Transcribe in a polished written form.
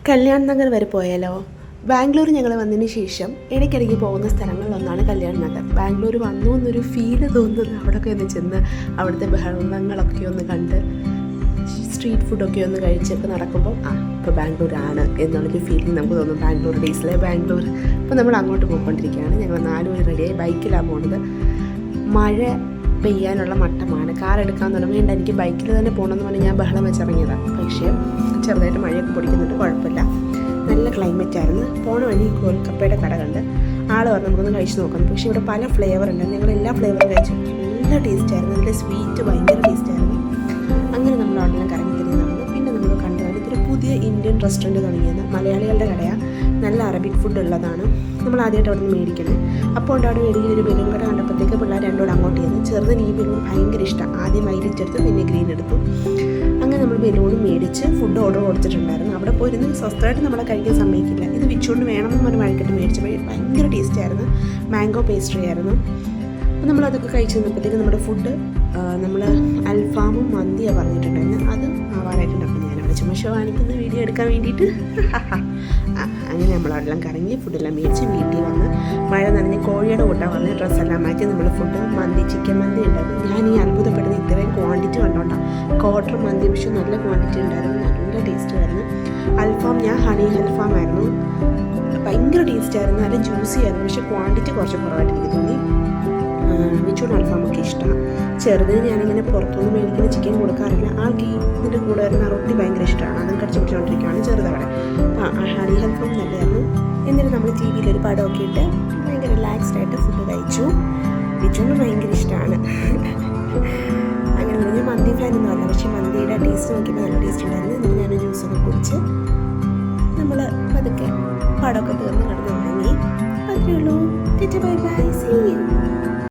കല്യാൺ നഗർ വരെ പോയാലോ? ബാംഗ്ലൂർ ഞങ്ങൾ വന്നതിന് ശേഷം ഇടയ്ക്കിടയ്ക്ക് പോകുന്ന സ്ഥലങ്ങളിലൊന്നാണ് കല്യാൺ നഗർ. ബാംഗ്ലൂർ വന്നു എന്നൊരു ഫീല് തോന്നുന്നത് അവിടെയൊക്കെ ഒന്ന് ചെന്ന് അവിടുത്തെ ബഹളങ്ങളൊക്കെ ഒന്ന് കണ്ട് സ്ട്രീറ്റ് ഫുഡൊക്കെ ഒന്ന് കഴിച്ചൊക്കെ നടക്കുമ്പോൾ ഇപ്പോൾ ബാംഗ്ലൂരാണ് എന്നുള്ളൊരു ഫീലിംഗ് നമുക്ക് തോന്നും. ബാംഗ്ലൂർ ഡേയ്സിലെ ബാംഗ്ലൂർ. അപ്പോൾ നമ്മൾ അങ്ങോട്ട് പോയിക്കൊണ്ടിരിക്കുകയാണ്. ഞങ്ങൾ 4 പേര് റെഡിയായി ബൈക്കിലാണ് പോകുന്നത്. മഴ പെയ്യാനുള്ള മട്ടമാണ്. കാർ എടുക്കാൻ തുടങ്ങിയിട്ട് എനിക്ക് ബൈക്കിൽ തന്നെ പോകണമെന്ന് പറഞ്ഞാൽ ഞാൻ ബഹളം വെച്ചിറങ്ങിയതാണ്. പക്ഷേ ചെറുതായിട്ട് മഴയൊക്കെ പൊടിക്കുന്നുണ്ട്, കുഴപ്പമില്ല. നല്ല ക്ലൈമറ്റായിരുന്നു. പോണ വഴി ഗോൽക്കപ്പയുടെ കട കണ്ട് ആൾ പറഞ്ഞ് നമുക്കൊന്ന് കഴിച്ച് നോക്കാം. പക്ഷേ ഇവിടെ പല ഫ്ലേവർ ഉണ്ട്. ഞങ്ങൾ എല്ലാ ഫ്ലേവറും കഴിച്ചു. നല്ല ടേസ്റ്റായിരുന്നു. നല്ല സ്വീറ്റ്, ഭയങ്കര ടേസ്റ്റായിരുന്നു. അങ്ങനെ നമ്മൾ അവിടെല്ലാം കറങ്ങി തിരിഞ്ഞ് നടന്നു. പിന്നെ നമ്മൾ കണ്ടതാണ് ഇതൊരു പുതിയ ഇന്ത്യൻ റെസ്റ്റോറൻറ്റ് തുടങ്ങിയത്. മലയാളികളുടെ കടയാണ്. നല്ല അറബിക് ഫുഡ് ഉള്ളതാണ്. നമ്മൾ ആദ്യമായിട്ട് അവിടെ നിന്ന് മേടിക്കുന്നത്. അപ്പോൾ അവിടെ വലിയൊരു ബലൂൺ കട കണ്ടപ്പോഴത്തേക്ക് പിള്ളേർ രണ്ടോട് അങ്ങോട്ട് ചെയ്യുന്നു. ചെറുതിന് ഈ ബലൂൺ ഭയങ്കര ഇഷ്ടം. ആദ്യം വൈലറ്റ് എടുത്തു, പിന്നെ ഗ്രീൻ എടുത്തു. അങ്ങനെ നമ്മൾ ബലൂൺ മേടിച്ച് ഫുഡ് ഓർഡർ കൊടുത്തിട്ടുണ്ടായിരുന്നു. അവിടെ പോയിരുന്ന് സ്വസ്ഥമായിട്ട് നമ്മളെ കഴിക്കാൻ സമ്മതിക്കില്ല. ഇത് വിച്ചുകൊണ്ട് വേണമെന്ന് പറഞ്ഞ് വഴിക്കിട്ട് മേടിച്ചപ്പോൾ ഭയങ്കര ടേസ്റ്റായിരുന്നു. മാംഗോ പേസ്ട്രി ആയിരുന്നു. അപ്പോൾ നമ്മളതൊക്കെ കഴിച്ച് നിന്നപ്പോഴത്തേക്ക് നമ്മുടെ ഫുഡ് നമ്മൾ അൽഫാമും മന്തിയാണ് പറഞ്ഞിട്ടുണ്ടായിരുന്നു. അത് ആവാറായിട്ടുണ്ട്. അപ്പോൾ ഞാനവിടെ ചുമ്മാ ഷോ കാണിക്കുന്ന വീഡിയോ എടുക്കാൻ വേണ്ടിയിട്ട് അങ്ങനെ നമ്മളവിടെല്ലാം കറങ്ങി ഫുഡെല്ലാം മേടിച്ച് വീട്ടിൽ വന്ന് മഴ നനഞ്ഞ് കോഴിയുടെ കൂട്ടാൻ വന്ന് ഡ്രസ്സെല്ലാം മാറ്റി നമ്മൾ ഫുഡ് മന്തി, ചിക്കൻ മന്തി ഉണ്ടായിരുന്നു. ഞാൻ ഈ അത്ഭുതപ്പെടുന്ന ഇത്രയും ക്വാണ്ടിറ്റി കണ്ടോണ്ടാണ്. ക്വാർട്ടർ മന്തി, പക്ഷേ നല്ല ക്വാണ്ടിറ്റി ഉണ്ടായിരുന്നു. നല്ല ടേസ്റ്റ് ആയിരുന്നു. അൽഫാം ഞാൻ ഹണി അൽഫാമായിരുന്നു. ഭയങ്കര ടേസ്റ്റായിരുന്നു. നല്ല ജ്യൂസി ആയിരുന്നു. പക്ഷേ ക്വാണ്ടിറ്റി കുറച്ച് കുറവായിട്ട് എനിക്ക് തോന്നി. വിച്ചുവിന് അൽഫാമൊക്കെ ഇഷ്ടമാണ്. ചെറുതിന് ഞാനിങ്ങനെ പുറത്തുനിന്ന് മേടിക്കുന്ന ചിക്കൻ കൊടുക്കാറില്ല. ആൾക്ക് ഇതിൻ്റെ കൂടെ വരുന്ന റൊട്ടി ഭയങ്കര ഇഷ്ടമാണ്. അതും കടിച്ചു പിടിച്ചുകൊണ്ടിരിക്കുകയാണ് ചെറുതവിടെ. ഹണി അൽഫാം നല്ലതായിരുന്നു. എന്നിട്ട് നമ്മൾ ടി വിയിൽ ഒരു പടമൊക്കെ ഇട്ട് ഭയങ്കര റിലാക്സ്ഡ് ആയിട്ട് ഫുഡ് കഴിച്ചു. വിച്ചുവിന് ഭയങ്കര ഇഷ്ടമാണ്. അങ്ങനെ ഞാൻ മന്തി ഫാനൊന്നും അല്ല, പക്ഷേ മന്തിയുടെ ടേസ്റ്റ് നോക്കിയപ്പോൾ നല്ല ടേസ്റ്റ് ഉണ്ടായിരുന്നു. എന്നിട്ട് ഞാൻ ജ്യൂസൊക്കെ കുടിച്ച് നമ്മൾ പതുക്കെ പടമൊക്കെ തീർന്ന് കിടന്നുണ്ടെങ്കിൽ അത്രയേ ഉള്ളൂ. Bye bye, see U.